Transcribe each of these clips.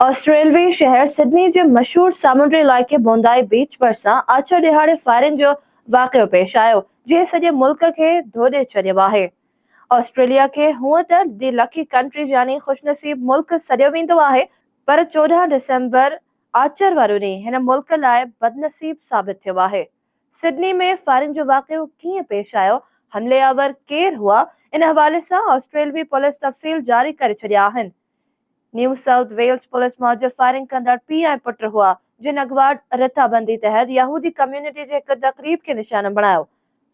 ऑस्ट्रेलवी शहर सिडनी जे मशहूर सामुंडी इलाइक़े बोंदाई बीच भरिसां आछर ॾिहाड़े फायरिंग जो वाक़ियो पेश आयो, जंहिं सॼे मुल्क खे धोॾे छॾियो आहे। ऑस्ट्रेलिया खे हूअं त दी लकी कंट्री यानी ख़ुशनसीब मुल्क सॾियो वेंदो आहे, पर 14 डिसंबर आचर वारो ॾींहुं हिन मुल्क लाइ बदनसीब साबित थियो आहे। सिडनी में फायरिंग जो वाक़ियो कीअं पेश आयो, हमलेआवर केरु हुआ, इन हवाले सां ऑस्ट्रेलवी पुलिस तफ़सील जारी करे छॾिया आहिनि। न्यू साउथ वेल्स पुलिस मूजिब फायरिंग कंदड़ पीउ ऐं पुट हुआ, जिन अगवाट रिथाबंदी तहत यहूदी कम्युनिटी जे हिक तक़रीब खे निशानो बणायो।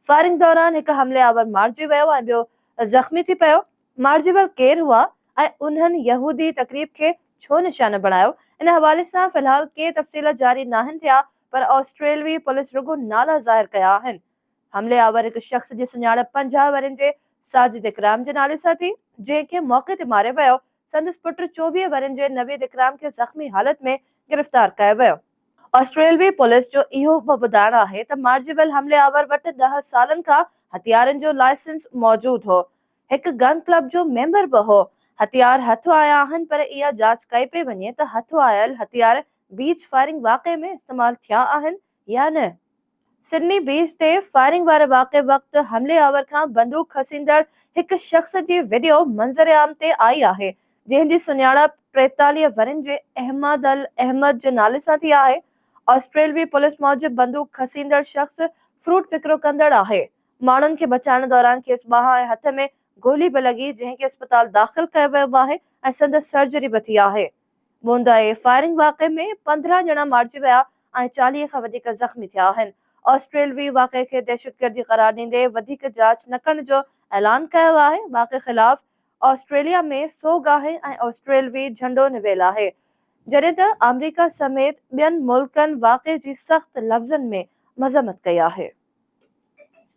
फायरिंग दौरान हिक हमलेआवर मारिजी वियो ऐं ॿियो ज़ख़्मी थी पियो। मारिजिबल केरु हुआ ऐं उन्हनि यहूदी तक़रीब खे छो निशानो बणायो, इन हवाले सां फ़िलहाल के तफ़सील जारी नाहिनि थिया, पर ऑस्ट्रेलवी पुलिस रुगो नाला ज़ाहिर कया आहिनि। हमलेआवर हिक शख़्स जी सुञाणप 50 वरनि जे साजिद इकराम जे नाले सां थी, जंहिंखे मौक़े ते मारियो वियो। संदसि पुट 24 वरनि जे नवीद इकराम खे ज़ख़्मी हालत में गिरफ़्तार कयो वियो। ऑस्ट्रेलवी पुलिस जो इहो बि ॿुधाइणु आहे त मारिजिबल हमलेआवर वटि 10 सालनि खां हथियारनि जो लाइसेंस मौजूदु हो, हिकु गन क्लब जो मेंबर बि हो। हथियार हथु आया आहिनि, पर इहा जांच कई पई वञे त हथु आयल हथियार बीच फायरिंग वाक़े में इस्तेमालु थिया आहिनि या न। सिडनी बीच ते फायरिंग वारे वाक़े वक़्तु हमलेआवर खां बंदूक खसींदड़ हिकु शख़्स जी वीडियो मंज़र आम ते आई आहे, जंहिंजी सुञाणप 43 वरनि जे अहमद अल अहमद जे नाले सां थी आहे। ऑस्ट्रेलवी पुलिस मूजिब बंदूक खसींदड़ शख़्स फ्रूट विकिरो कंदड़ आहे। माण्हुनि खे बचाइण दौरान खेसि बाहि ऐं हथ में गोली बि लॻी, जंहिंखे अस्पताल दाख़िल कयो वियो आहे ऐं संदसि सर्जरी बि थी आहे। बोंदाई फायरिंग वाक़े में 15 ॼणा मारिजी विया ऐं 40 खां वधीक ज़ख़्मी थिया आहिनि। ऑस्ट्रेलवी वाक़े खे दहशतगर्दी क़रार ॾींदे वधीक जांच न करण जो ऐलान कयो आहे। वाक़े ख़िलाफ़ ऑस्ट्रेलिया में सोग आहे ऐं ऑस्ट्रेलवी झंडो निवेल आहे, जॾहिं त अमरीका समेत ॿियनि मुल्कनि वाक़े जी सख़्त लफ़्ज़नि में मज़म्मत कई आहे।